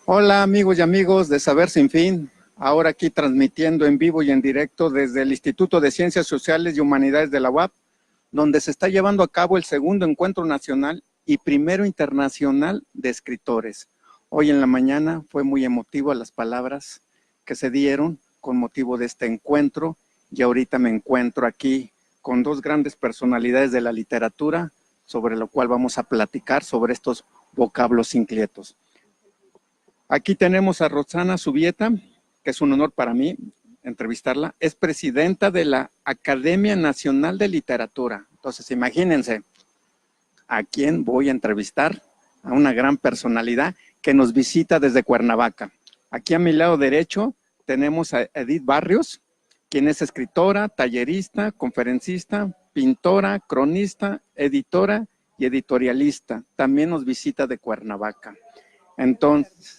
Hola amigos y amigos de Saber Sin Fin, ahora aquí transmitiendo en vivo y en directo desde el Instituto de Ciencias Sociales y Humanidades de la UAP, donde se está llevando a cabo el segundo encuentro nacional y primero internacional de escritores. Hoy en la mañana fue muy emotivo las palabras que se dieron con motivo de este encuentro y ahorita me encuentro aquí con dos grandes personalidades de la literatura sobre lo cual vamos a platicar sobre estos vocablos inquietos. Aquí tenemos a Roxana Zubieta, que es un honor para mí entrevistarla. Es presidenta de la Academia Nacional de Literatura. Entonces, imagínense a quién voy a entrevistar, a una gran personalidad que nos visita desde Cuernavaca. Aquí a mi lado derecho tenemos a Edith Barrios, quien es escritora, tallerista, conferencista, pintora, cronista, editora y editorialista. También nos visita de Cuernavaca. Entonces,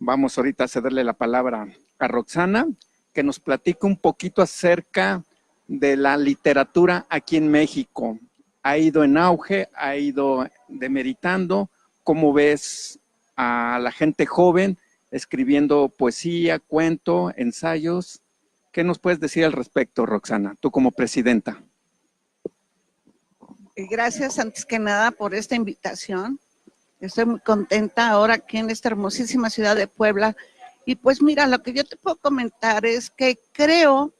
vamos ahorita a cederle la palabra a Roxana, que nos platique un poquito acerca de la literatura aquí en México. Ha ido en auge, ha ido demeritando. ¿Cómo ves a la gente joven escribiendo poesía, cuento, ensayos? ¿Qué nos puedes decir al respecto, Roxana, tú como presidenta? Gracias antes que nada por esta invitación. Estoy muy contenta ahora aquí en esta hermosísima ciudad de Puebla. Y pues mira, lo que yo te puedo comentar es que creo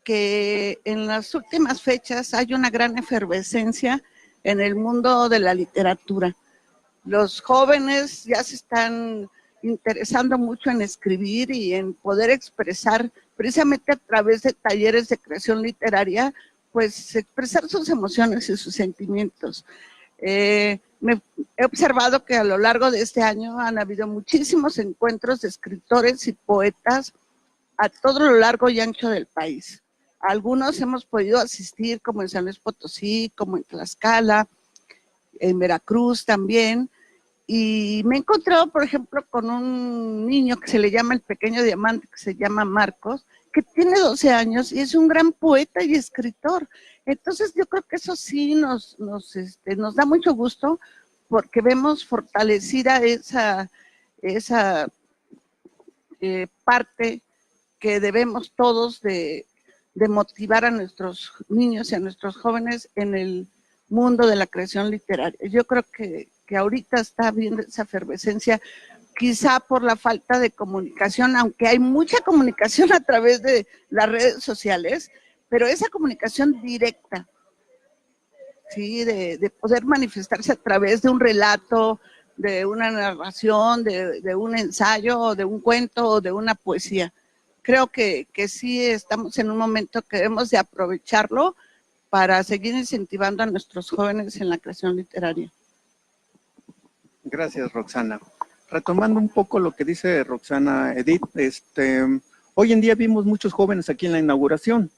que en las últimas fechas hay una gran efervescencia en el mundo de la literatura. Los jóvenes ya se están interesando mucho en escribir y en poder expresar, precisamente a través de talleres de creación literaria, pues expresar sus emociones y sus sentimientos. He observado que a lo largo de este año han habido muchísimos encuentros de escritores y poetas a todo lo largo y ancho del país. Algunos hemos podido asistir, como en San Luis Potosí, como en Tlaxcala, en Veracruz también, y me he encontrado, por ejemplo, con un niño que se le llama el pequeño diamante, que se llama Marcos, que tiene 12 años y es un gran poeta y escritor. Entonces yo creo que eso sí nos da mucho gusto, porque vemos fortalecida esa parte que debemos todos de motivar a nuestros niños y a nuestros jóvenes en el mundo de la creación literaria. Yo creo que ahorita está viendo esa efervescencia, quizá por la falta de comunicación, aunque hay mucha comunicación a través de las redes sociales, pero esa comunicación directa, ¿sí? de poder manifestarse a través de un relato, de una narración, de un ensayo, de un cuento o de una poesía. Creo que sí estamos en un momento que debemos de aprovecharlo para seguir incentivando a nuestros jóvenes en la creación literaria. Gracias, Roxana. Retomando un poco lo que dice Roxana, Edith, hoy en día vimos muchos jóvenes aquí en la inauguración.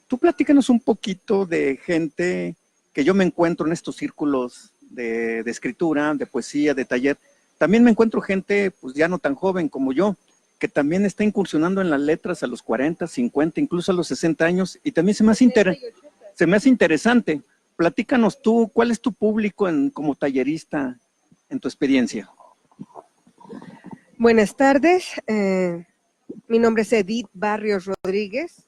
Tú platícanos un poquito de gente que yo me encuentro en estos círculos de escritura, de poesía, de taller. También me encuentro gente, pues ya no tan joven como yo, que también está incursionando en las letras a los 40, 50, incluso a los 60 años, y también se me hace interesante. Platícanos tú, ¿cuál es tu público como tallerista en tu experiencia? Buenas tardes, mi nombre es Edith Barrios Rodríguez.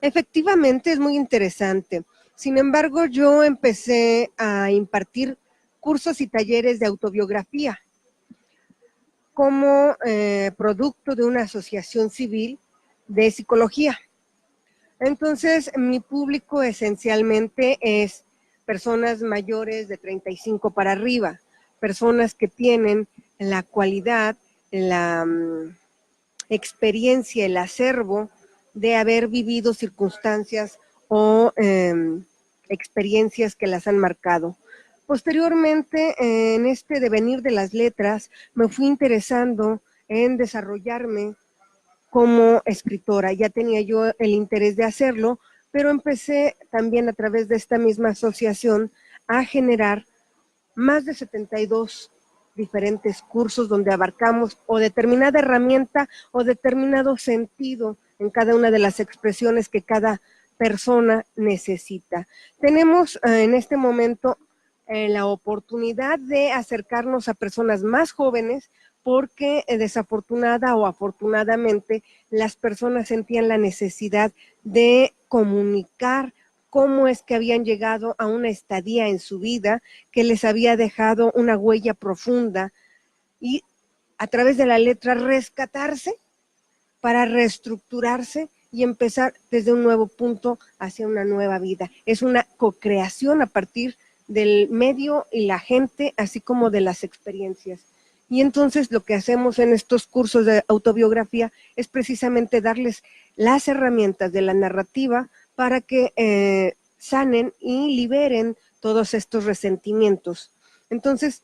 Efectivamente es muy interesante. Sin embargo, yo empecé a impartir cursos y talleres de autobiografía como producto de una asociación civil de psicología. Entonces, mi público esencialmente es personas mayores de 35 para arriba, personas que tienen la cualidad, la experiencia, el acervo de haber vivido circunstancias o experiencias que las han marcado. Posteriormente, en este devenir de las letras, me fui interesando en desarrollarme como escritora. Ya tenía yo el interés de hacerlo, pero empecé también a través de esta misma asociación a generar más de 72 diferentes cursos donde abarcamos o determinada herramienta o determinado sentido en cada una de las expresiones que cada persona necesita. Tenemos en este momento la oportunidad de acercarnos a personas más jóvenes, porque desafortunada o afortunadamente las personas sentían la necesidad de comunicar cómo es que habían llegado a una estadía en su vida que les había dejado una huella profunda y a través de la letra rescatarse para reestructurarse y empezar desde un nuevo punto hacia una nueva vida. Es una co-creación a partir del medio y la gente, así como de las experiencias. Y entonces lo que hacemos en estos cursos de autobiografía es precisamente darles las herramientas de la narrativa para que sanen y liberen todos estos resentimientos. Entonces,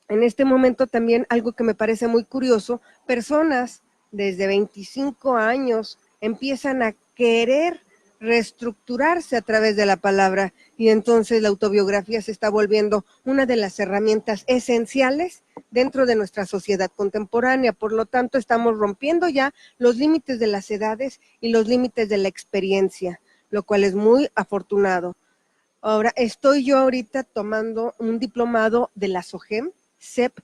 en este momento también algo que me parece muy curioso, personas desde 25 años empiezan a querer reestructurarse a través de la palabra y entonces la autobiografía se está volviendo una de las herramientas esenciales dentro de nuestra sociedad contemporánea. Por lo tanto, estamos rompiendo ya los límites de las edades y los límites de la experiencia, lo cual es muy afortunado. Ahora, estoy yo ahorita tomando un diplomado de la SOGEM, CEP,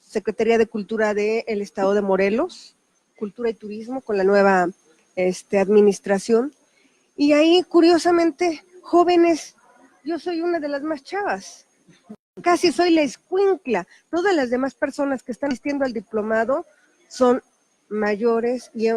Secretaría de Cultura del Estado de Morelos, Cultura y Turismo, con la nueva administración. Y ahí, curiosamente, jóvenes, yo soy una de las más chavas, casi soy la escuincla. Todas las demás personas que están asistiendo al diplomado son mayores, y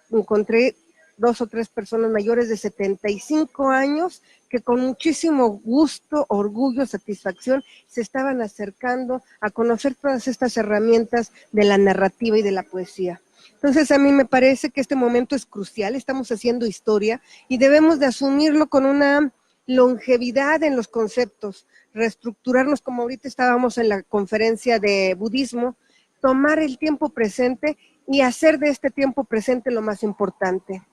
encontré 2 o 3 personas mayores de 75 años que con muchísimo gusto, orgullo, satisfacción se estaban acercando a conocer todas estas herramientas de la narrativa y de la poesía. Entonces a mí me parece que este momento es crucial, estamos haciendo historia y debemos de asumirlo con una longevidad en los conceptos, reestructurarnos como ahorita estábamos en la conferencia de budismo, tomar el tiempo presente y hacer de este tiempo presente lo más importante.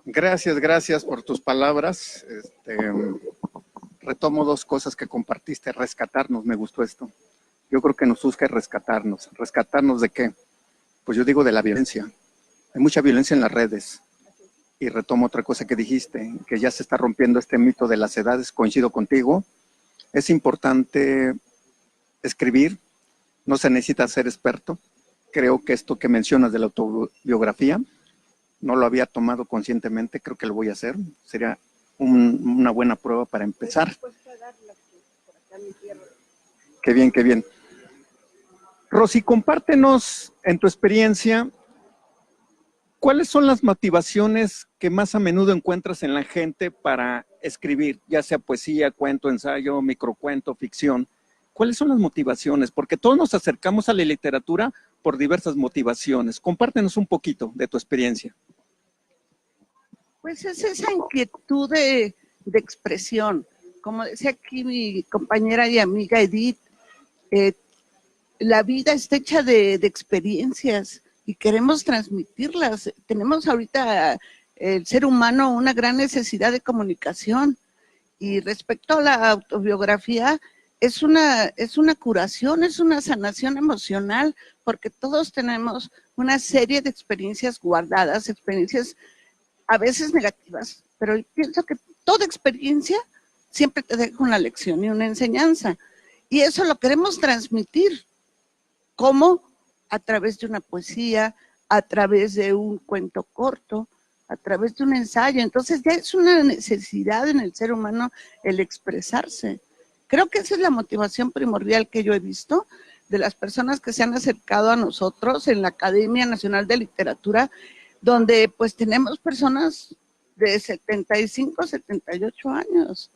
Gracias por tus palabras. Retomo 2 cosas que compartiste. Rescatarnos, me gustó esto. Yo creo que nos busca rescatarnos. ¿Rescatarnos de qué? Pues yo digo de la violencia. Hay mucha violencia en las redes. Y retomo otra cosa que dijiste, que ya se está rompiendo este mito de las edades. Coincido contigo. Es importante escribir. No se necesita ser experto. Creo que esto que mencionas de la autobiografía, no lo había tomado conscientemente, creo que lo voy a hacer. Sería una buena prueba para empezar. Qué bien, qué bien. Rosy, compártenos en tu experiencia, ¿cuáles son las motivaciones que más a menudo encuentras en la gente para escribir, ya sea poesía, cuento, ensayo, microcuento, ficción? ¿Cuáles son las motivaciones? Porque todos nos acercamos a la literatura por diversas motivaciones. Compártenos un poquito de tu experiencia. Pues es esa inquietud de expresión. Como decía aquí mi compañera y amiga Edith, la vida está hecha de experiencias y queremos transmitirlas. Tenemos ahorita el ser humano una gran necesidad de comunicación. Y respecto a la autobiografía, es una curación, es una sanación emocional, porque todos tenemos una serie de experiencias guardadas, experiencias a veces negativas, pero pienso que toda experiencia siempre te deja una lección y una enseñanza. Y eso lo queremos transmitir. ¿Cómo? A través de una poesía, a través de un cuento corto, a través de un ensayo. Entonces ya es una necesidad en el ser humano el expresarse. Creo que esa es la motivación primordial que yo he visto de las personas que se han acercado a nosotros en la Academia Nacional de Literatura, donde pues tenemos personas de 75, 78 años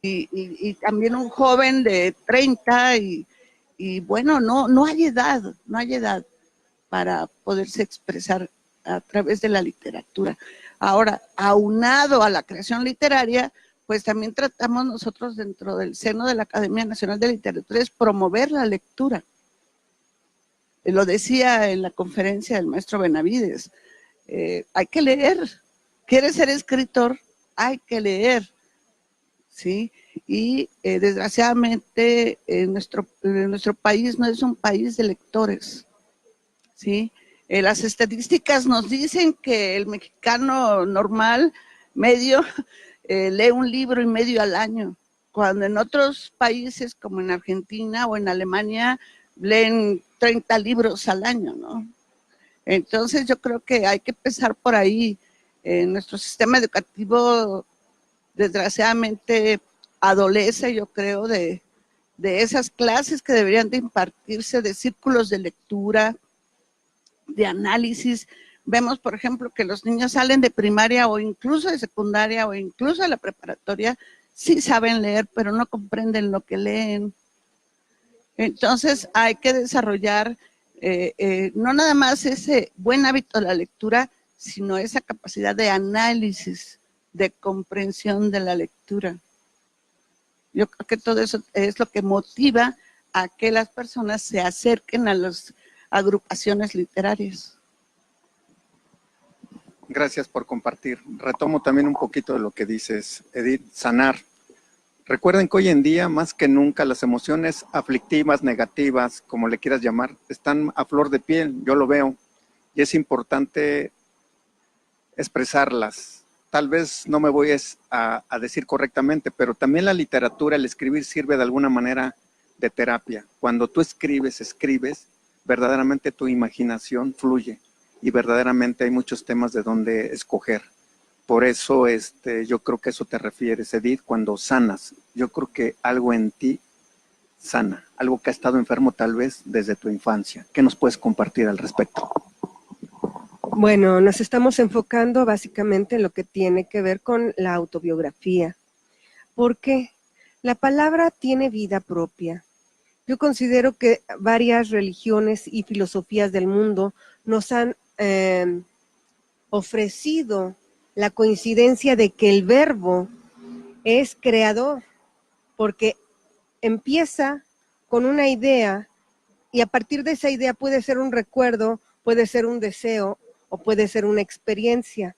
y también un joven de 30 y bueno, no hay edad para poderse expresar a través de la literatura. Ahora, aunado a la creación literaria, pues también tratamos nosotros dentro del seno de la Academia Nacional de Literatura es promover la lectura. Lo decía en la conferencia del maestro Benavides, hay que leer. ¿Quieres ser escritor? Hay que leer, ¿sí? Y desgraciadamente nuestro país no es un país de lectores, ¿sí? Las estadísticas nos dicen que el mexicano normal, medio, lee 1,5 libros al año, cuando en otros países como en Argentina o en Alemania leen 30 libros al año, ¿no? Entonces yo creo que hay que empezar por ahí. Nuestro sistema educativo desgraciadamente adolece, yo creo, de esas clases que deberían de impartirse, de círculos de lectura, de análisis. Vemos, por ejemplo, que los niños salen de primaria o incluso de secundaria o incluso de la preparatoria, sí saben leer, pero no comprenden lo que leen. Entonces hay que desarrollar no nada más ese buen hábito de la lectura, sino esa capacidad de análisis, de comprensión de la lectura. Yo creo que todo eso es lo que motiva a que las personas se acerquen a las agrupaciones literarias. Gracias por compartir. Retomo también un poquito de lo que dices, Edith, sanar. Recuerden que hoy en día, más que nunca, las emociones aflictivas, negativas, como le quieras llamar, están a flor de piel, yo lo veo, y es importante expresarlas. Tal vez no me voy a decir correctamente, pero también la literatura, el escribir sirve de alguna manera de terapia. Cuando tú escribes, verdaderamente tu imaginación fluye y verdaderamente hay muchos temas de donde escoger. Por eso yo creo que eso te refieres, Edith, cuando sanas. Yo creo que algo en ti sana, algo que ha estado enfermo tal vez desde tu infancia. ¿Qué nos puedes compartir al respecto? Bueno, nos estamos enfocando básicamente en lo que tiene que ver con la autobiografía. ¿Por qué? La palabra tiene vida propia. Yo considero que varias religiones y filosofías del mundo nos han ofrecido la coincidencia de que el verbo es creador, porque empieza con una idea y a partir de esa idea puede ser un recuerdo, puede ser un deseo o puede ser una experiencia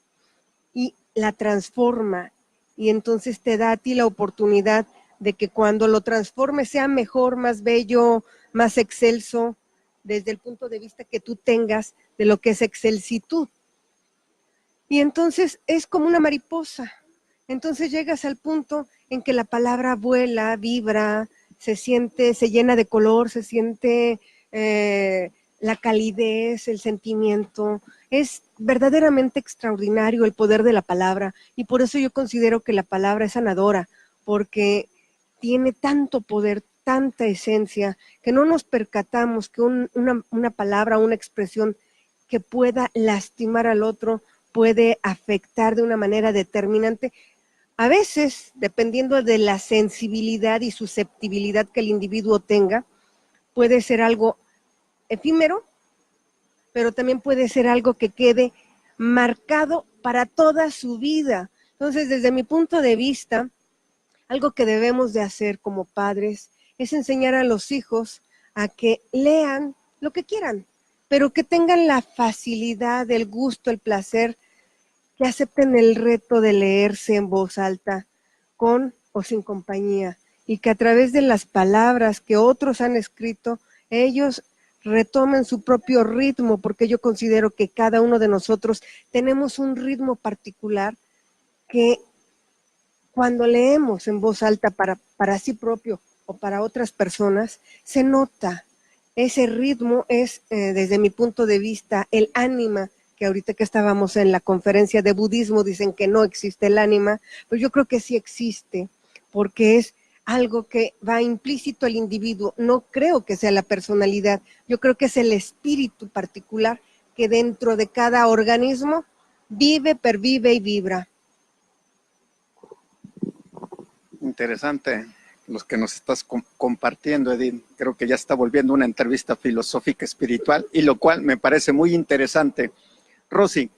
y la transforma y entonces te da a ti la oportunidad de que cuando lo transforme sea mejor, más bello, más excelso, desde el punto de vista que tú tengas de lo que es excelsitud. Y entonces es como una mariposa. Entonces llegas al punto en que la palabra vuela, vibra, se siente, se llena de color, se siente la calidez, el sentimiento. Es verdaderamente extraordinario el poder de la palabra y por eso yo considero que la palabra es sanadora, porque tiene tanto poder, tanta esencia, que no nos percatamos que una palabra, una expresión que pueda lastimar al otro, puede afectar de una manera determinante. A veces, dependiendo de la sensibilidad y susceptibilidad que el individuo tenga, puede ser algo efímero, pero también puede ser algo que quede marcado para toda su vida. Entonces, desde mi punto de vista, algo que debemos de hacer como padres es enseñar a los hijos a que lean lo que quieran, pero que tengan la facilidad, el gusto, el placer, que acepten el reto de leerse en voz alta, con o sin compañía, y que a través de las palabras que otros han escrito, ellos retomen su propio ritmo, porque yo considero que cada uno de nosotros tenemos un ritmo particular que cuando leemos en voz alta para sí propio o para otras personas, se nota. Ese ritmo es, desde mi punto de vista, el ánima, que ahorita que estábamos en la conferencia de budismo dicen que no existe el ánima, pero yo creo que sí existe, porque es algo que va implícito al individuo. No creo que sea la personalidad, yo creo que es el espíritu particular que dentro de cada organismo vive, pervive y vibra. Interesante los que nos estás compartiendo, Edith. Creo que ya está volviendo una entrevista filosófica espiritual, y lo cual me parece muy interesante. Rosy,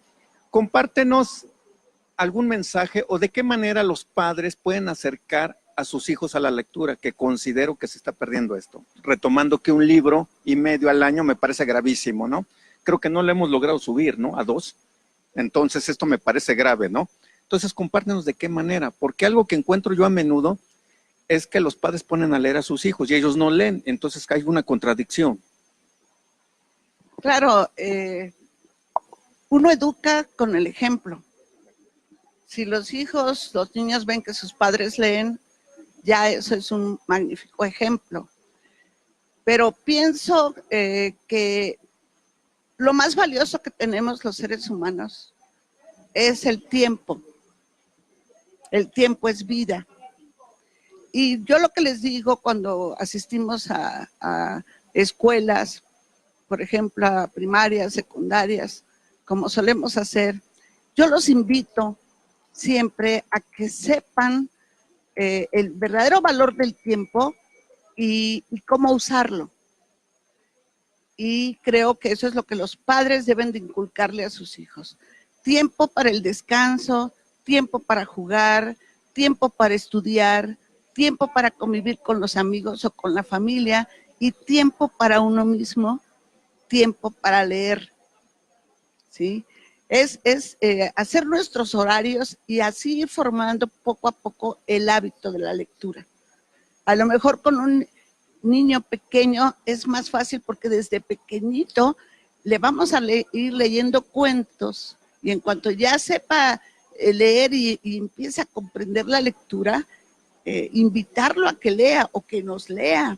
compártenos algún mensaje o de qué manera los padres pueden acercar a sus hijos a la lectura, que considero que se está perdiendo esto. Retomando que 1,5 libros al año me parece gravísimo, ¿no? Creo que no lo hemos logrado subir, ¿no? A 2. Entonces esto me parece grave, ¿no? Entonces compártenos de qué manera, porque algo que encuentro yo a menudo es que los padres ponen a leer a sus hijos y ellos no leen, entonces hay una contradicción. Claro, uno educa con el ejemplo. Si los niños ven que sus padres leen, ya eso es un magnífico ejemplo. Pero pienso que lo más valioso que tenemos los seres humanos es el tiempo. El tiempo es vida. Y yo lo que les digo cuando asistimos a escuelas, por ejemplo, a primarias, secundarias, como solemos hacer, yo los invito siempre a que sepan el verdadero valor del tiempo y cómo usarlo. Y creo que eso es lo que los padres deben de inculcarle a sus hijos. Tiempo para el descanso, tiempo para jugar, tiempo para estudiar, tiempo para convivir con los amigos o con la familia y tiempo para uno mismo, tiempo para leer, ¿sí? Es hacer nuestros horarios y así ir formando poco a poco el hábito de la lectura. A lo mejor con un niño pequeño es más fácil porque desde pequeñito le vamos a ir leyendo cuentos y en cuanto ya sepa leer y empiece a comprender la lectura, invitarlo a que lea o que nos lea.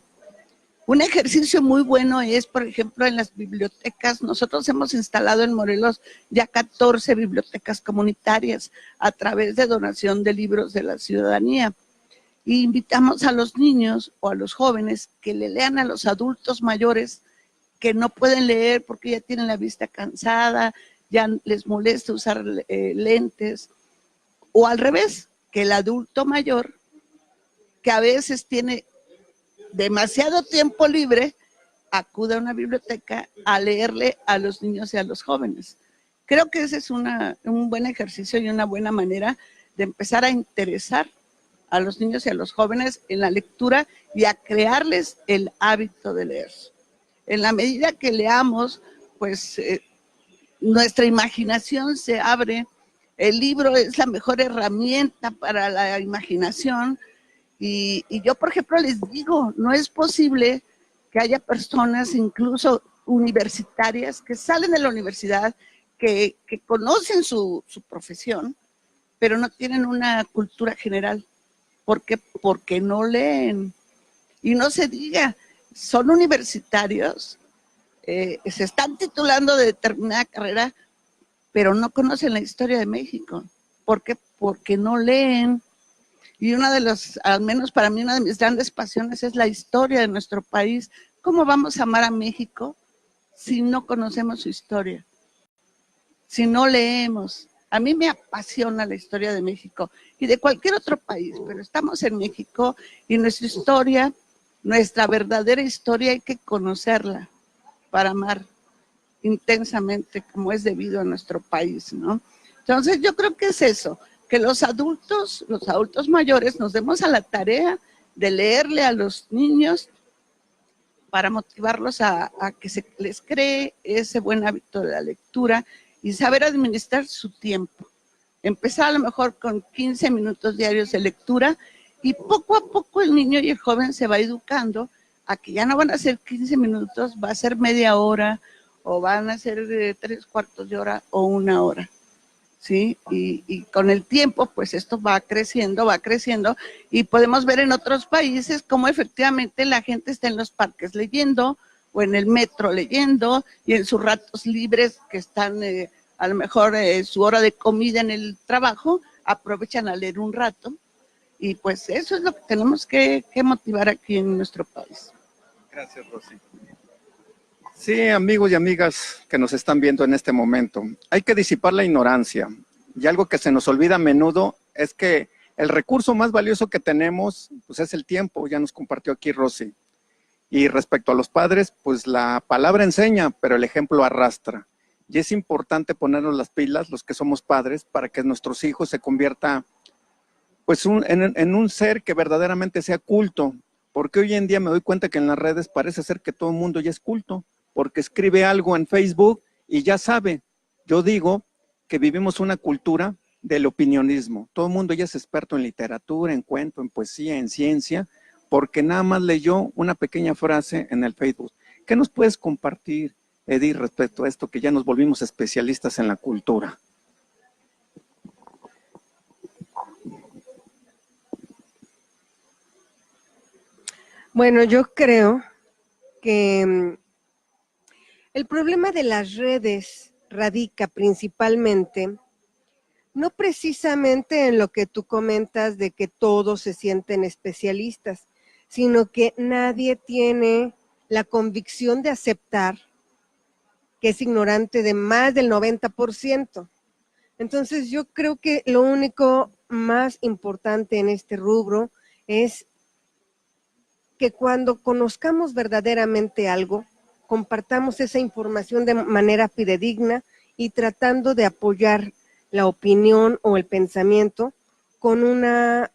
Un ejercicio muy bueno es, por ejemplo, en las bibliotecas. Nosotros hemos instalado en Morelos ya 14 bibliotecas comunitarias a través de donación de libros de la ciudadanía. Y invitamos a los niños o a los jóvenes que le lean a los adultos mayores que no pueden leer porque ya tienen la vista cansada, ya les molesta usar lentes. O al revés, que el adulto mayor, que a veces tiene demasiado tiempo libre, acude a una biblioteca a leerle a los niños y a los jóvenes. Creo que ese es un buen ejercicio y una buena manera de empezar a interesar a los niños y a los jóvenes en la lectura y a crearles el hábito de leer. En la medida que leamos, pues nuestra imaginación se abre. El libro es la mejor herramienta para la imaginación. Y yo, por ejemplo, les digo, no es posible que haya personas, incluso universitarias, que salen de la universidad, que conocen su profesión, pero no tienen una cultura general. ¿Por qué? Porque no leen. Y no se diga, son universitarios, se están titulando de determinada carrera, pero no conocen la historia de México. ¿Por qué? Porque no leen. Y una de las, al menos para mí, una de mis grandes pasiones es la historia de nuestro país. ¿Cómo vamos a amar a México si no conocemos su historia? Si no leemos. A mí me apasiona la historia de México y de cualquier otro país, pero estamos en México y nuestra historia, nuestra verdadera historia hay que conocerla para amar intensamente como es debido a nuestro país, ¿no? Entonces yo creo que es eso, que los adultos mayores nos demos a la tarea de leerle a los niños para motivarlos a que se les cree ese buen hábito de la lectura y saber administrar su tiempo. Empezar a lo mejor con 15 minutos diarios de lectura y poco a poco el niño y el joven se va educando a que ya no van a ser 15 minutos, va a ser media hora o van a ser 3/4 de hora o 1 hora. ¿Sí? Y con el tiempo, pues esto va creciendo y podemos ver en otros países cómo efectivamente la gente está en los parques leyendo o en el metro leyendo y en sus ratos libres que están a lo mejor su hora de comida en el trabajo, aprovechan a leer un rato y pues eso es lo que tenemos que motivar aquí en nuestro país. Gracias, Rosy. Sí, amigos y amigas que nos están viendo en este momento, hay que disipar la ignorancia. Y algo que se nos olvida a menudo es que el recurso más valioso que tenemos, pues es el tiempo, ya nos compartió aquí Rosy. Y respecto a los padres, pues la palabra enseña, pero el ejemplo arrastra. Y es importante ponernos las pilas, los que somos padres, para que nuestros hijos se conviertan pues en un ser que verdaderamente sea culto. Porque hoy en día me doy cuenta que en las redes parece ser que todo el mundo ya es culto, porque escribe algo en Facebook y ya sabe. Yo digo que vivimos una cultura del opinionismo. Todo el mundo ya es experto en literatura, en cuento, en poesía, en ciencia, porque nada más leyó una pequeña frase en el Facebook. ¿Qué nos puedes compartir, Edith, respecto a esto que ya nos volvimos especialistas en la cultura? Bueno, yo creo que el problema de las redes radica principalmente, no precisamente en lo que tú comentas de que todos se sienten especialistas, sino que nadie tiene la convicción de aceptar que es ignorante de más del 90%. Entonces yo creo que lo único más importante en este rubro es que cuando conozcamos verdaderamente algo, compartamos esa información de manera fidedigna y tratando de apoyar la opinión o el pensamiento con una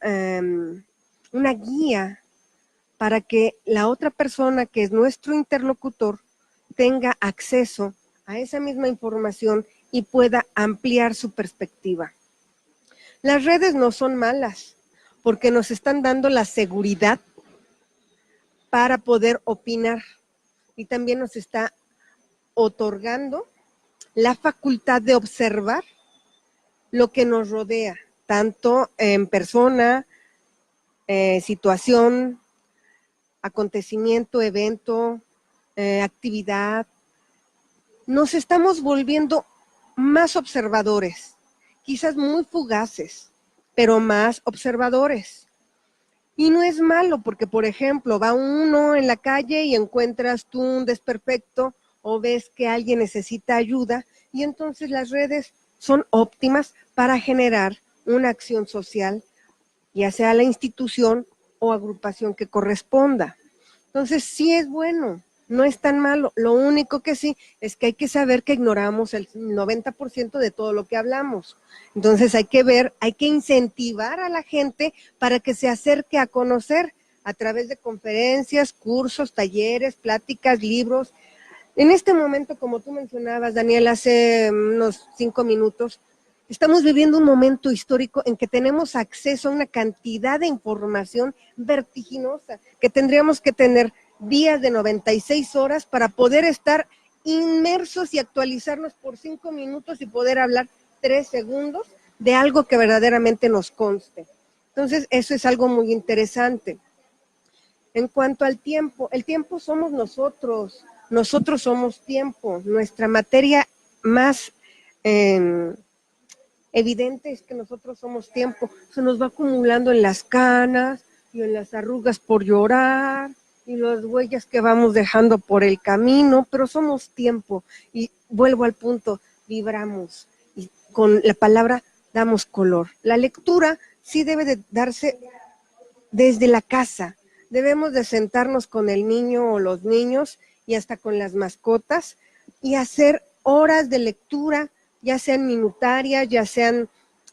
guía para que la otra persona que es nuestro interlocutor tenga acceso a esa misma información y pueda ampliar su perspectiva. Las redes no son malas porque nos están dando la seguridad para poder opinar y también nos está otorgando la facultad de observar lo que nos rodea, tanto en persona, situación, acontecimiento, evento, actividad. Nos estamos volviendo más observadores, quizás muy fugaces, pero más observadores. Y no es malo porque, por ejemplo, va uno en la calle y encuentras tú un desperfecto o ves que alguien necesita ayuda y entonces las redes son óptimas para generar una acción social, ya sea la institución o agrupación que corresponda. Entonces sí es bueno, no es tan malo. Lo único que sí es que hay que saber que ignoramos el 90% de todo lo que hablamos. Entonces hay que ver, hay que incentivar a la gente para que se acerque a conocer a través de conferencias, cursos, talleres, pláticas, libros. En este momento, como tú mencionabas, Daniel, hace unos 5 minutos, estamos viviendo un momento histórico en que tenemos acceso a una cantidad de información vertiginosa, que tendríamos que tener días de 96 horas para poder estar inmersos y actualizarnos por 5 minutos y poder hablar 3 segundos de algo que verdaderamente nos conste. Entonces, eso es algo muy interesante. En cuanto al tiempo, el tiempo somos nosotros somos tiempo. Nuestra materia más evidente es que nosotros somos tiempo. Se nos va acumulando en las canas y en las arrugas por llorar y las huellas que vamos dejando por el camino, pero somos tiempo. Y vuelvo al punto, vibramos y con la palabra damos color. La lectura sí debe de darse desde la casa. Debemos de sentarnos con el niño o los niños y hasta con las mascotas y hacer horas de lectura, ya sean minutarias, ya sean,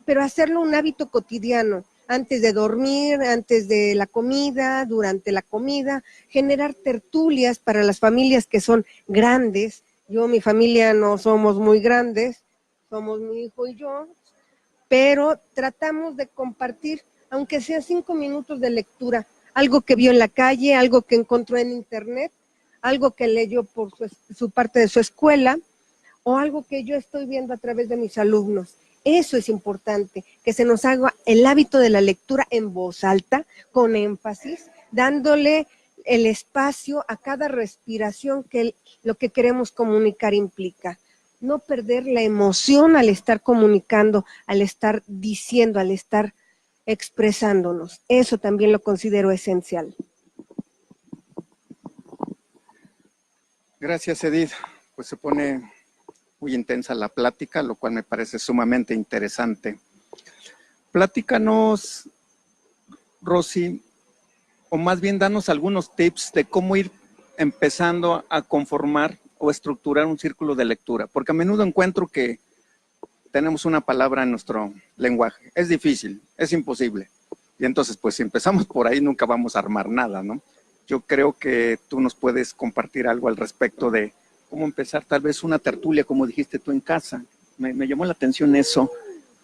pero hacerlo un hábito cotidiano, antes de dormir, antes de la comida, durante la comida, generar tertulias para las familias que son grandes. Yo, mi familia no somos muy grandes, somos mi hijo y yo, pero tratamos de compartir, aunque sea 5 minutos de lectura, algo que vio en la calle, algo que encontró en internet, algo que leyó por su parte de su escuela, o algo que yo estoy viendo a través de mis alumnos. Eso es importante, que se nos haga el hábito de la lectura en voz alta, con énfasis, dándole el espacio a cada respiración que lo que queremos comunicar implica. No perder la emoción al estar comunicando, al estar diciendo, al estar expresándonos. Eso también lo considero esencial. Gracias, Edith. Pues se pone muy intensa la plática, lo cual me parece sumamente interesante. Platícanos, Rosy, o más bien danos algunos tips de cómo ir empezando a conformar o estructurar un círculo de lectura, porque a menudo encuentro que tenemos una palabra en nuestro lenguaje. Es difícil, es imposible. Y entonces, pues si empezamos por ahí, nunca vamos a armar nada, ¿no? Yo creo que tú nos puedes compartir algo al respecto de cómo empezar tal vez una tertulia, como dijiste tú en casa. Me llamó la atención eso.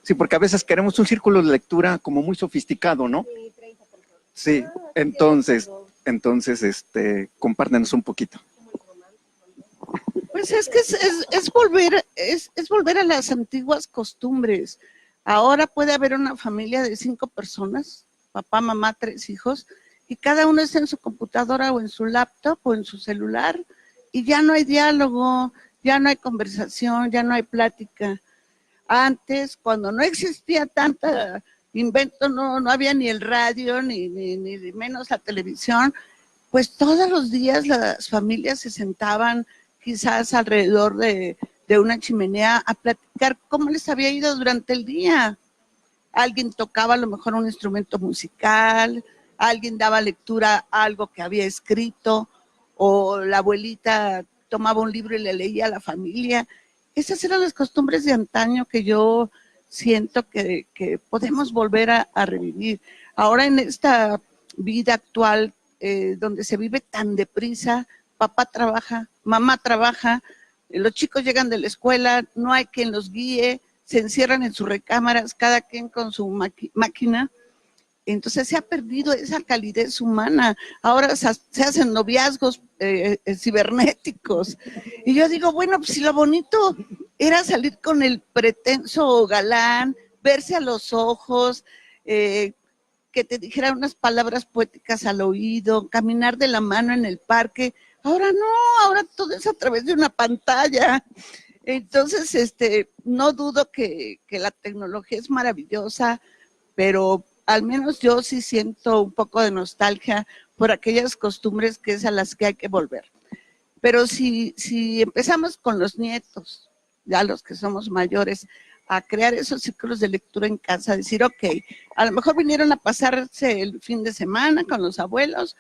Sí, porque a veces queremos un círculo de lectura como muy sofisticado, ¿no? Sí, entonces, compártenos un poquito. Pues es que es volver a las antiguas costumbres. Ahora puede haber una familia de 5 personas, papá, mamá, 3 hijos, y cada uno está en su computadora o en su laptop o en su celular y ya no hay diálogo, ya no hay conversación, ya no hay plática. Antes, cuando no existía tanta invento, no había ni el radio, ni menos la televisión, pues todos los días las familias se sentaban quizás alrededor de una chimenea a platicar cómo les había ido durante el día. Alguien tocaba a lo mejor un instrumento musical, alguien daba lectura a algo que había escrito, o la abuelita tomaba un libro y le leía a la familia. Esas eran las costumbres de antaño que yo siento que podemos volver a revivir. Ahora en esta vida actual, donde se vive tan deprisa, papá trabaja, mamá trabaja, los chicos llegan de la escuela, no hay quien los guíe, se encierran en sus recámaras, cada quien con su máquina. Entonces se ha perdido esa calidez humana. Ahora se hacen noviazgos cibernéticos. Y yo digo, bueno, pues si lo bonito era salir con el pretenso galán, verse a los ojos, que te dijera unas palabras poéticas al oído, caminar de la mano en el parque. Ahora no, ahora todo es a través de una pantalla. Entonces, no dudo que la tecnología es maravillosa, pero al menos yo sí siento un poco de nostalgia por aquellas costumbres que es a las que hay que volver. Pero si empezamos con los nietos, ya los que somos mayores, a crear esos círculos de lectura en casa, decir, ok, a lo mejor vinieron a pasarse el fin de semana con los abuelos,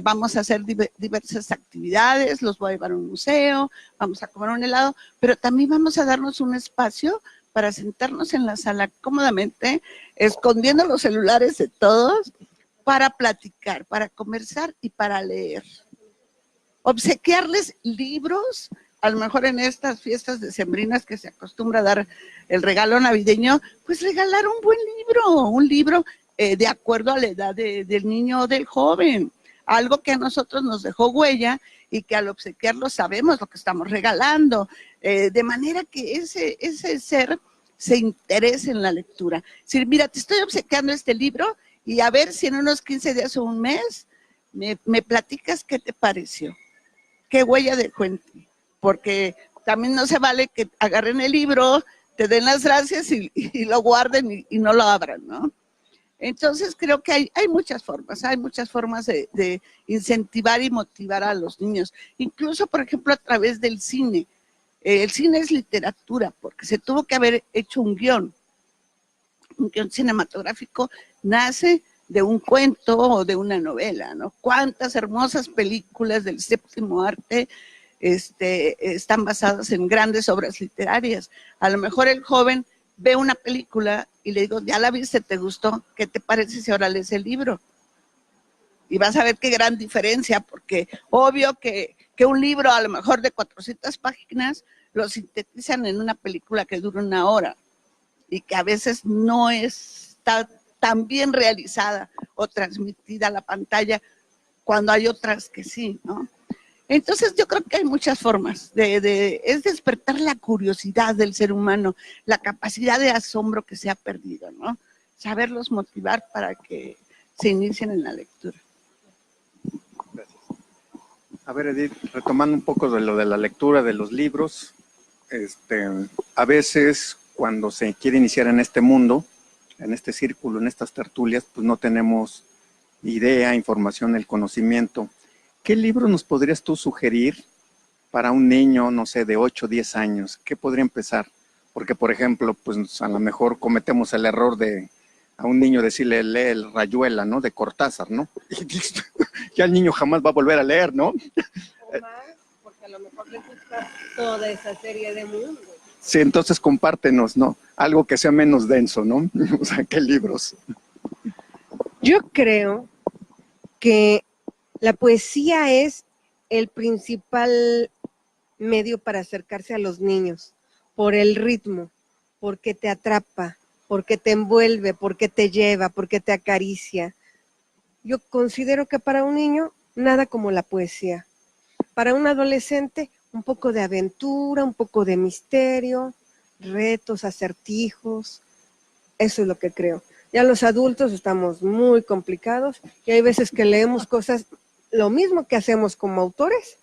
vamos a hacer diversas actividades, los voy a llevar a un museo, vamos a comer un helado, pero también vamos a darnos un espacio para sentarnos en la sala cómodamente, escondiendo los celulares de todos, para platicar, para conversar y para leer. Obsequiarles libros, a lo mejor en estas fiestas decembrinas que se acostumbra a dar el regalo navideño, pues regalar un libro de acuerdo a la edad del niño o del joven, algo que a nosotros nos dejó huella y que al obsequiarlo sabemos lo que estamos regalando, de manera que ese ser se interese en la lectura. Es decir, mira, te estoy obsequiando este libro y a ver si en unos 15 días o un mes me platicas qué te pareció, qué huella dejó en ti, porque también no se vale que agarren el libro, te den las gracias y lo guarden y no lo abran, ¿no? Entonces creo que hay muchas formas de incentivar y motivar a los niños, incluso por ejemplo a través del cine. El cine es literatura, porque se tuvo que haber hecho un guión cinematográfico, nace de un cuento o de una novela, ¿no? Cuántas hermosas películas del séptimo arte están basadas en grandes obras literarias. A lo mejor el joven ve una película y le digo, ¿ya la viste? ¿Te gustó? ¿Qué te parece si ahora lees el libro? Y vas a ver qué gran diferencia, porque obvio que un libro a lo mejor de 400 páginas lo sintetizan en una película que dura 1 hora y que a veces no está tan bien realizada o transmitida a la pantalla cuando hay otras que sí, ¿no? Entonces yo creo que hay muchas formas, es despertar la curiosidad del ser humano, la capacidad de asombro que se ha perdido, ¿no? Saberlos motivar para que se inicien en la lectura. Gracias. A ver, Edith, retomando un poco de lo de la lectura de los libros, a veces cuando se quiere iniciar en este mundo, en este círculo, en estas tertulias, pues no tenemos idea, información, el conocimiento. ¿Qué libro nos podrías tú sugerir para un niño, no sé, de 8 o 10 años? ¿Qué podría empezar? Porque, por ejemplo, pues a lo mejor cometemos el error de a un niño decirle, lee el Rayuela, ¿no? De Cortázar, ¿no? Y ya el niño jamás va a volver a leer, ¿no? O más, porque a lo mejor le gusta toda esa serie de mundos. Sí, entonces compártenos, ¿no? Algo que sea menos denso, ¿no? O sea, ¿qué libros? Yo creo que la poesía es el principal medio para acercarse a los niños, por el ritmo, porque te atrapa, porque te envuelve, porque te lleva, porque te acaricia. Yo considero que para un niño nada como la poesía. Para un adolescente un poco de aventura, un poco de misterio, retos, acertijos. Eso es lo que creo. Ya los adultos estamos muy complicados y hay veces que leemos cosas, lo mismo que hacemos como autores,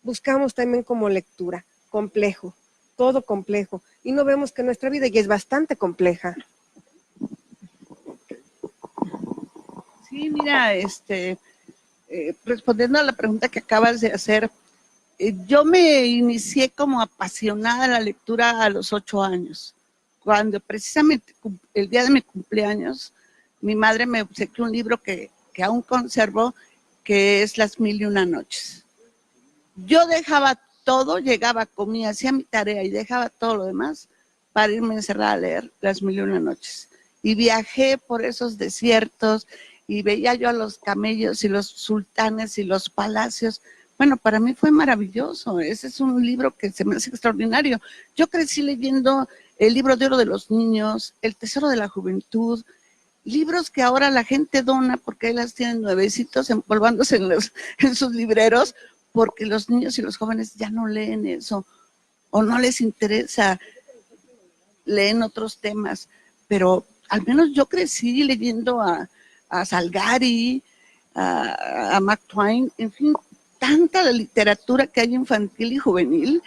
buscamos también como lectura, complejo, todo complejo, y no vemos que nuestra vida ya es bastante compleja. Sí, mira, respondiendo a la pregunta que acabas de hacer, yo me inicié como apasionada a la lectura a los 8 años, cuando precisamente el día de mi cumpleaños, mi madre me obsequió un libro que aún conservo, que es Las Mil y Una Noches. Yo dejaba todo, llegaba, comía, hacía mi tarea y dejaba todo lo demás para irme encerrada a leer Las Mil y Una Noches. Y viajé por esos desiertos y veía yo a los camellos y los sultanes y los palacios. Bueno, para mí fue maravilloso. Ese es un libro que se me hace extraordinario. Yo crecí leyendo el Libro de Oro de los Niños, El Tesoro de la Juventud, libros que ahora la gente dona porque ahí las tienen nuevecitos empolvándose en sus libreros, porque los niños y los jóvenes ya no leen eso o no les interesa, leen otros temas. Pero al menos yo crecí leyendo a Salgari, a Mark Twain, en fin, tanta literatura que hay infantil y juvenil,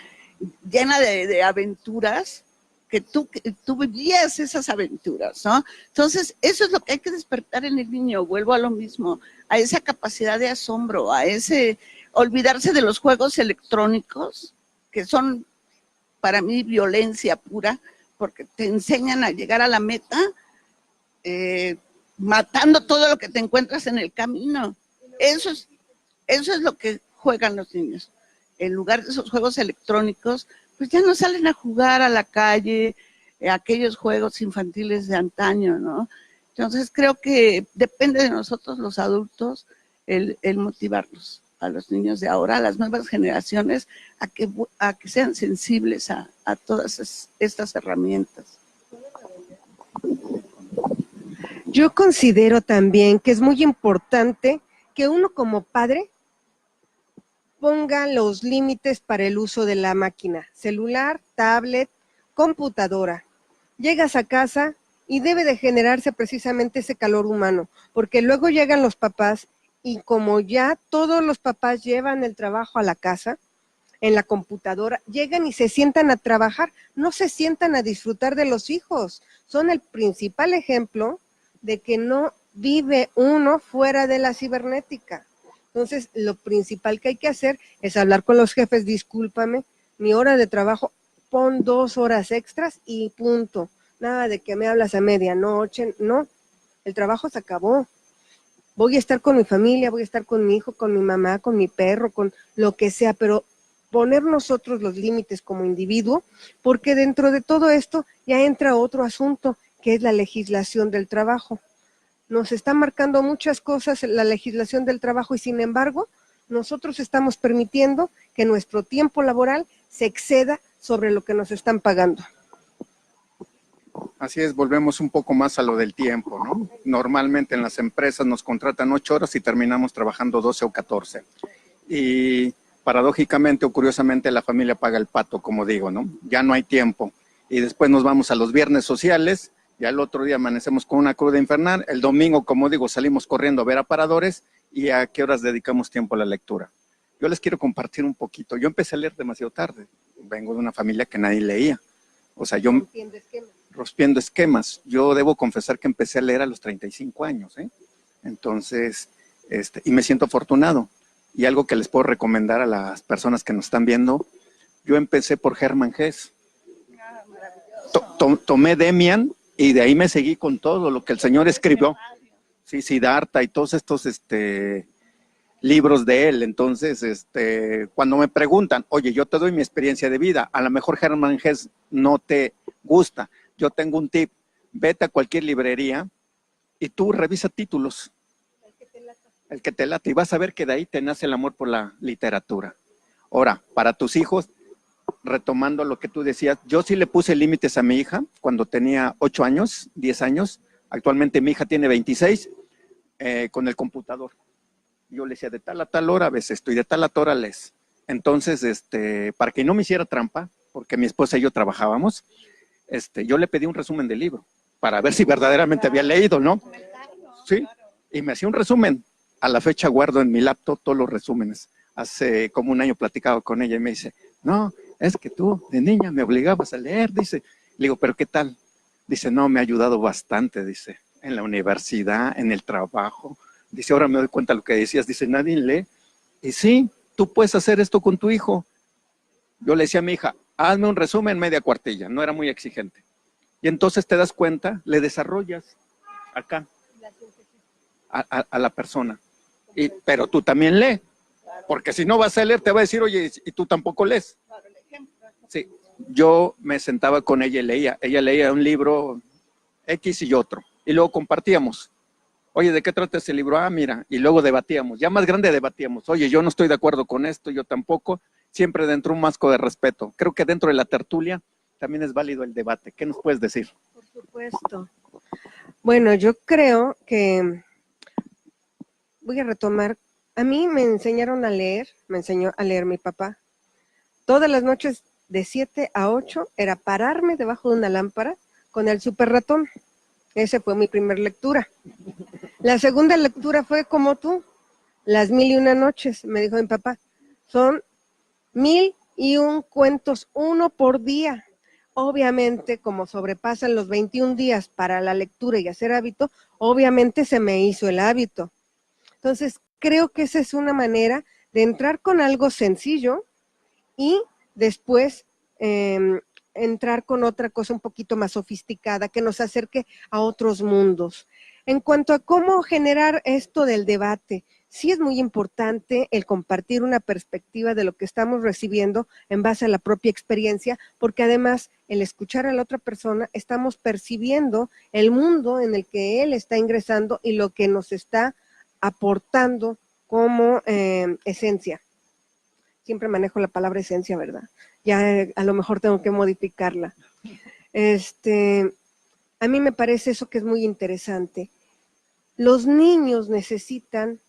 llena de aventuras, que tú vivías esas aventuras, ¿no? Entonces, eso es lo que hay que despertar en el niño, vuelvo a lo mismo, a esa capacidad de asombro, a ese olvidarse de los juegos electrónicos, que son para mí violencia pura, porque te enseñan a llegar a la meta, matando todo lo que te encuentras en el camino. Eso es lo que juegan los niños. En lugar de esos juegos electrónicos, pues ya no salen a jugar a la calle, aquellos juegos infantiles de antaño, ¿no? Entonces creo que depende de nosotros los adultos el motivarlos a los niños de ahora, a las nuevas generaciones, a que sean sensibles a todas estas herramientas. Yo considero también que es muy importante que uno como padre ponga los límites para el uso de la máquina, celular, tablet, computadora. Llegas a casa y debe de generarse precisamente ese calor humano, porque luego llegan los papás y como ya todos los papás llevan el trabajo a la casa, en la computadora, llegan y se sientan a trabajar, no se sientan a disfrutar de los hijos. Son el principal ejemplo de que no vive uno fuera de la cibernética. Entonces, lo principal que hay que hacer es hablar con los jefes, discúlpame, mi hora de trabajo, pon 2 horas extras y punto. Nada de que me hablas a medianoche, no, el trabajo se acabó. Voy a estar con mi familia, voy a estar con mi hijo, con mi mamá, con mi perro, con lo que sea, pero poner nosotros los límites como individuo, porque dentro de todo esto ya entra otro asunto, que es la legislación del trabajo. Nos está marcando muchas cosas la legislación del trabajo y sin embargo, nosotros estamos permitiendo que nuestro tiempo laboral se exceda sobre lo que nos están pagando. Así es, volvemos un poco más a lo del tiempo, ¿no? Normalmente en las empresas nos contratan 8 horas y terminamos trabajando 12 o 14. Y paradójicamente o curiosamente la familia paga el pato, como digo, ¿no? Ya no hay tiempo. Y después nos vamos a los viernes sociales, ya el otro día amanecemos con una cruda infernal, el domingo, como digo, salimos corriendo a ver aparadores y a qué horas dedicamos tiempo a la lectura. Yo les quiero compartir un poquito. Yo empecé a leer demasiado tarde. Vengo de una familia que nadie leía. O sea, yo rompiendo esquemas. Yo debo confesar que empecé a leer a los 35 años, ¿eh? Entonces, y me siento afortunado. Y algo que les puedo recomendar a las personas que nos están viendo, yo empecé por Hermann Hesse. Tomé Demian y de ahí me seguí con todo lo que el señor escribió. Sí, Siddhartha y todos estos libros de él. Entonces, cuando me preguntan, oye, yo te doy mi experiencia de vida, a lo mejor Hermann Hesse no te gusta. Yo tengo un tip, vete a cualquier librería y tú revisa títulos. El que te late, y vas a ver que de ahí te nace el amor por la literatura. Ahora, para tus hijos, retomando lo que tú decías, yo sí le puse límites a mi hija cuando tenía 8 años, 10 años. Actualmente mi hija tiene 26, con el computador. Yo le decía, de tal a tal hora ves esto y de tal a tal hora lees. Entonces, para que no me hiciera trampa, porque mi esposa y yo trabajábamos, yo le pedí un resumen del libro. para ver si verdaderamente había leído, ¿no? Sí, y me hacía un resumen. A la fecha guardo en mi laptop todos los resúmenes. Hace como un año platicaba con ella y me dice, no, es que tú de niña me obligabas a leer, dice. Le digo, ¿pero qué tal? Dice, no, me ha ayudado bastante, dice, en la universidad, en el trabajo. Dice, ahora me doy cuenta de lo que decías, dice, nadie lee. Y sí, tú puedes hacer esto con tu hijo. Yo le decía a mi hija, hazme un resumen media cuartilla, no era muy exigente. Y entonces te das cuenta, le desarrollas acá a la persona. Pero tú también lee, porque si no vas a leer te va a decir, oye, y tú tampoco lees. Sí, yo me sentaba con ella y leía. Ella leía un libro X y otro, y luego compartíamos. Oye, ¿de qué trata ese libro? Ah, mira, y luego debatíamos. Ya más grande debatíamos. Oye, yo no estoy de acuerdo con esto, yo tampoco. Siempre dentro de un marco de respeto. Creo que dentro de la tertulia también es válido el debate. ¿Qué nos puedes decir? Por supuesto. Bueno, yo creo que voy a retomar. A mí me enseñaron a leer, me enseñó a leer mi papá. Todas las noches de 7 a 8 era pararme debajo de una lámpara con el super ratón. Esa fue mi primera lectura. La segunda lectura fue como tú, Las 1001 noches, me dijo mi papá. Son 1001 cuentos, uno por día. Obviamente, como sobrepasan los 21 días para la lectura y hacer hábito, obviamente se me hizo el hábito. Entonces, creo que esa es una manera de entrar con algo sencillo y después entrar con otra cosa un poquito más sofisticada que nos acerque a otros mundos. En cuanto a cómo generar esto del debate, sí es muy importante el compartir una perspectiva de lo que estamos recibiendo en base a la propia experiencia, porque además el escuchar a la otra persona estamos percibiendo el mundo en el que él está ingresando y lo que nos está aportando como esencia. Siempre manejo la palabra esencia, ¿verdad? Ya a lo mejor tengo que modificarla. A mí me parece eso que es muy interesante. Los niños necesitan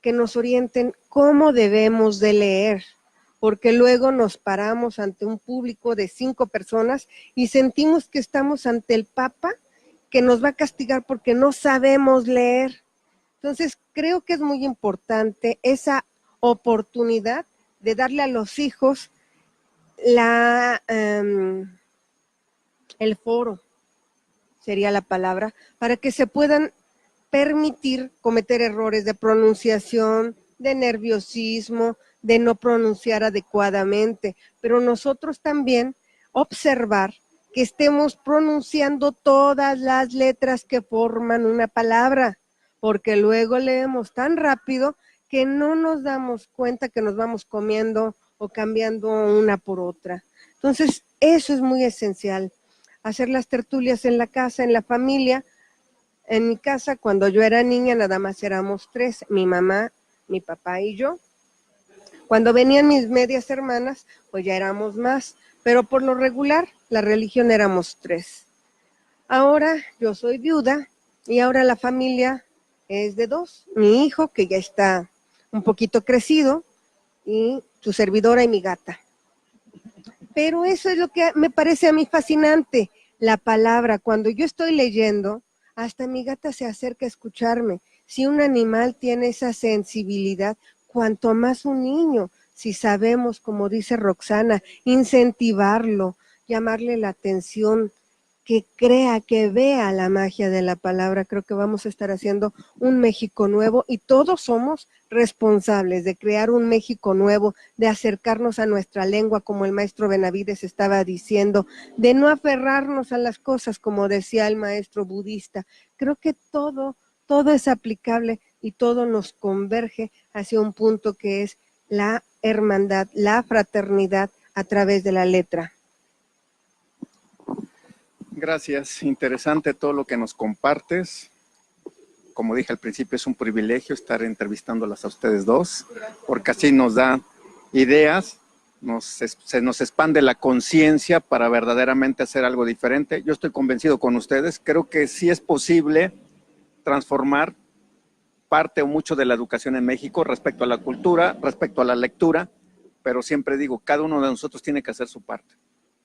que nos orienten cómo debemos de leer, porque luego nos paramos ante un público de 5 personas y sentimos que estamos ante el Papa que nos va a castigar porque no sabemos leer. Entonces, creo que es muy importante esa oportunidad de darle a los hijos el foro, sería la palabra, para que se puedan permitir cometer errores de pronunciación, de nerviosismo, de no pronunciar adecuadamente, pero nosotros también observar que estemos pronunciando todas las letras que forman una palabra, porque luego leemos tan rápido que no nos damos cuenta que nos vamos comiendo o cambiando una por otra. Entonces, eso es muy esencial, hacer las tertulias en la casa, en la familia. En mi casa, cuando yo era niña, nada más éramos 3, mi mamá, mi papá y yo. Cuando venían mis medias hermanas, pues ya éramos más, pero por lo regular, la religión éramos 3. Ahora yo soy viuda y ahora la familia es de 2. Mi hijo, que ya está un poquito crecido, y su servidora y mi gata. Pero eso es lo que me parece a mí fascinante, la palabra. Cuando yo estoy leyendo, hasta mi gata se acerca a escucharme. Si un animal tiene esa sensibilidad, cuanto más un niño, si sabemos, como dice Roxana, incentivarlo, llamarle la atención, que crea, que vea la magia de la palabra, creo que vamos a estar haciendo un México nuevo y todos somos responsables de crear un México nuevo, de acercarnos a nuestra lengua, como el maestro Benavides estaba diciendo, de no aferrarnos a las cosas, como decía el maestro budista. Creo que todo es aplicable y todo nos converge hacia un punto que es la hermandad, la fraternidad a través de la letra. Gracias, interesante todo lo que nos compartes. Como dije al principio, es un privilegio estar entrevistándolas a ustedes dos, porque así nos da ideas, se nos expande la conciencia para verdaderamente hacer algo diferente. Yo estoy convencido con ustedes, creo que sí es posible transformar parte o mucho de la educación en México respecto a la cultura, respecto a la lectura, pero siempre digo, cada uno de nosotros tiene que hacer su parte.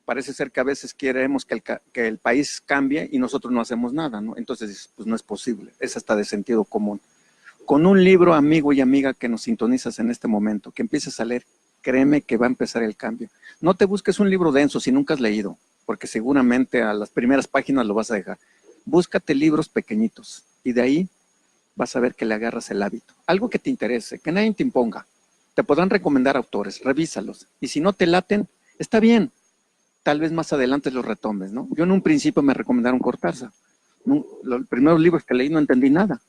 parece ser que a veces queremos que el país cambie y nosotros no hacemos nada, ¿no? Entonces, pues no es posible, es hasta de sentido común. Con un libro, amigo y amiga, que nos sintonizas en este momento, que empieces a leer, créeme que va a empezar el cambio. No te busques un libro denso si nunca has leído, porque seguramente a las primeras páginas lo vas a dejar. Búscate libros pequeñitos y de ahí vas a ver que le agarras el hábito. Algo que te interese, que nadie te imponga. Te podrán recomendar autores, revísalos. Y si no te laten, está bien. Tal vez más adelante los retomes, ¿no? Yo en un principio me recomendaron Cortázar. No, los primeros libros que leí no entendí nada.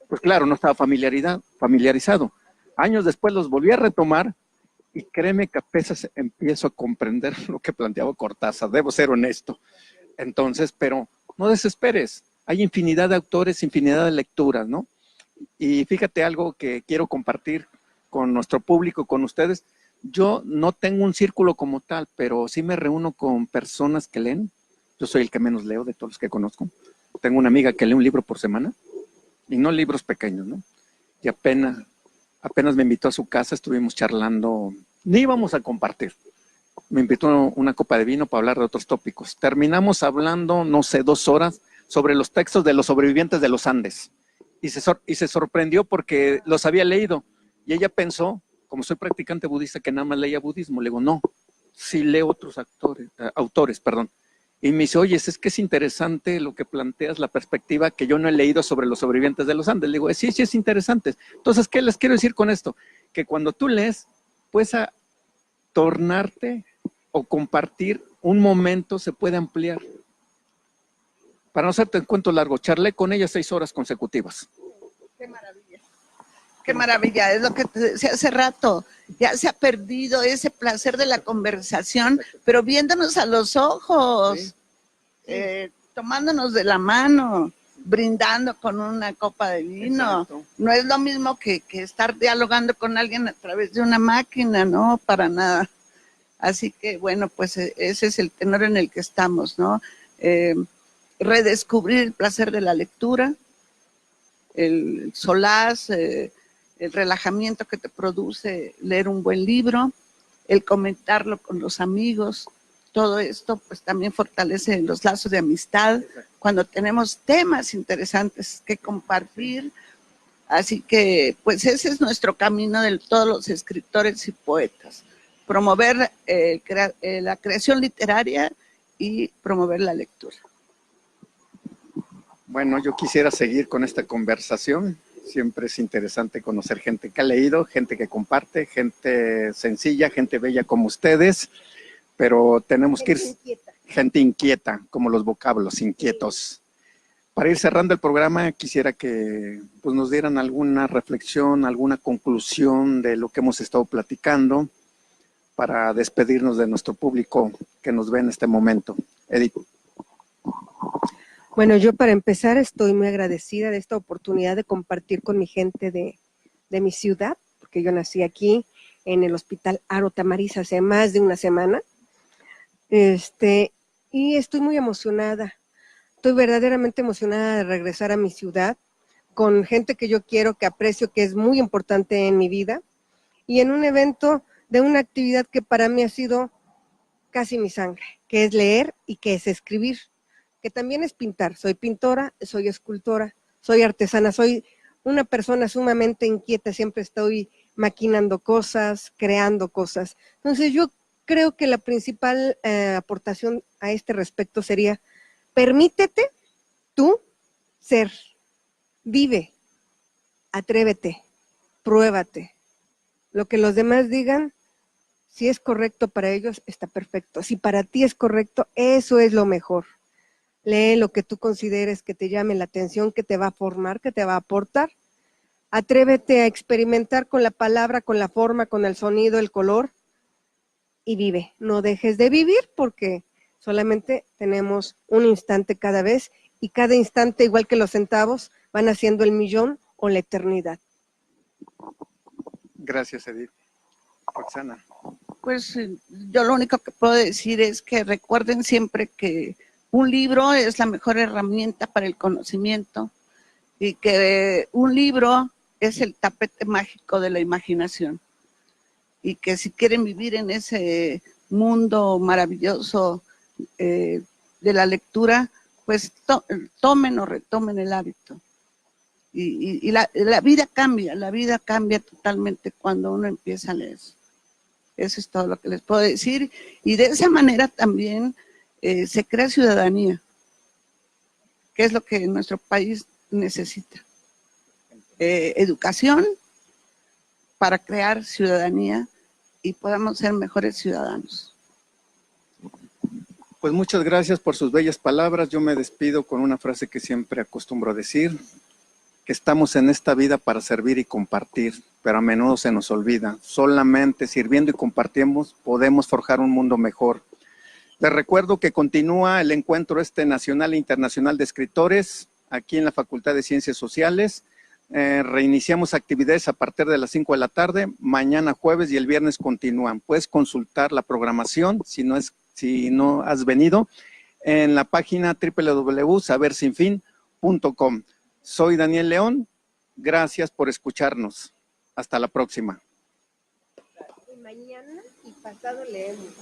Pues claro, no estaba familiarizado. Años después los volví a retomar y créeme que apenas empiezo a comprender lo que planteaba Cortázar. Debo ser honesto. Entonces, pero no desesperes. Hay infinidad de autores, infinidad de lecturas, ¿no? Y fíjate algo que quiero compartir con nuestro público, con ustedes. Yo no tengo un círculo como tal, pero sí me reúno con personas que leen. Yo soy el que menos leo de todos los que conozco. Tengo una amiga que lee un libro por semana, y no libros pequeños, ¿no? Y apenas me invitó a su casa, estuvimos charlando, ni íbamos a compartir. Me invitó una copa de vino para hablar de otros tópicos. Terminamos hablando, no sé, 2 horas sobre los textos de los sobrevivientes de los Andes. Y se sorprendió porque los había leído. Y ella pensó, como soy practicante budista, que nada más leía budismo. Le digo, no, sí leo otros autores. Y me dice, oye, es que es interesante lo que planteas, la perspectiva que yo no he leído sobre los sobrevivientes de los Andes. Le digo, sí, es interesante. Entonces, ¿qué les quiero decir con esto? Que cuando tú lees, puedes tornarte o compartir un momento, se puede ampliar. Para no hacerte el cuento largo, charlé con ella 6 horas consecutivas. Qué maravilla. Qué maravilla, es lo que te decía hace rato. Ya se ha perdido ese placer de la conversación, pero viéndonos a los ojos, tomándonos de la mano, brindando con una copa de vino. Exacto. No es lo mismo que estar dialogando con alguien a través de una máquina, no, para nada. Así que, bueno, pues ese es el tenor en el que estamos, ¿no? Redescubrir el placer de la lectura, el solaz, el relajamiento que te produce leer un buen libro, el comentarlo con los amigos. Todo esto pues también fortalece los lazos de amistad cuando tenemos temas interesantes que compartir. Así que pues ese es nuestro camino de todos los escritores y poetas. Promover la creación literaria y promover la lectura. Bueno, yo quisiera seguir con esta conversación. Siempre es interesante conocer gente que ha leído, gente que comparte, gente sencilla, gente bella como ustedes, pero tenemos que ir, gente inquieta, como los vocablos, inquietos. Para ir cerrando el programa, quisiera que pues, nos dieran alguna reflexión, alguna conclusión de lo que hemos estado platicando para despedirnos de nuestro público que nos ve en este momento. Edith. Bueno, yo para empezar estoy muy agradecida de esta oportunidad de compartir con mi gente de mi ciudad, porque yo nací aquí en el Hospital Aro Tamariz hace más de una semana. Y estoy muy emocionada. Estoy verdaderamente emocionada de regresar a mi ciudad con gente que yo quiero, que aprecio, que es muy importante en mi vida, y en un evento de una actividad que para mí ha sido casi mi sangre, que es leer y que es escribir, que también es pintar. Soy pintora, soy escultora, soy artesana, soy una persona sumamente inquieta, siempre estoy maquinando cosas, creando cosas. Entonces yo creo que la principal aportación a este respecto sería: permítete tú ser, vive, atrévete, pruébate. Lo que los demás digan, si es correcto para ellos, está perfecto. Si para ti es correcto, eso es lo mejor. Lee lo que tú consideres que te llame la atención, que te va a formar, que te va a aportar. Atrévete a experimentar con la palabra, con la forma, con el sonido, el color, y vive. No dejes de vivir, porque solamente tenemos un instante cada vez, y cada instante, igual que los centavos, van haciendo el millón o la eternidad. Gracias, Edith. Roxana. Pues yo lo único que puedo decir es que recuerden siempre que un libro es la mejor herramienta para el conocimiento, y que un libro es el tapete mágico de la imaginación, y que si quieren vivir en ese mundo maravilloso de la lectura, pues tomen o retomen el hábito. Y la vida cambia totalmente cuando uno empieza a leer. Eso es todo lo que les puedo decir. Y de esa manera también se crea ciudadanía, que es lo que nuestro país necesita. Educación para crear ciudadanía y podamos ser mejores ciudadanos. Pues muchas gracias por sus bellas palabras. Yo me despido con una frase que siempre acostumbro decir, que estamos en esta vida para servir y compartir, pero a menudo se nos olvida. Solamente sirviendo y compartiendo podemos forjar un mundo mejor. Les recuerdo que continúa el encuentro nacional e internacional de escritores aquí en la Facultad de Ciencias Sociales. Reiniciamos actividades a partir de las 5 de la tarde, mañana jueves y el viernes continúan. Puedes consultar la programación si no has venido en la página www.sabersinfin.com. Soy Daniel León, gracias por escucharnos. Hasta la próxima. Mañana y pasado leemos.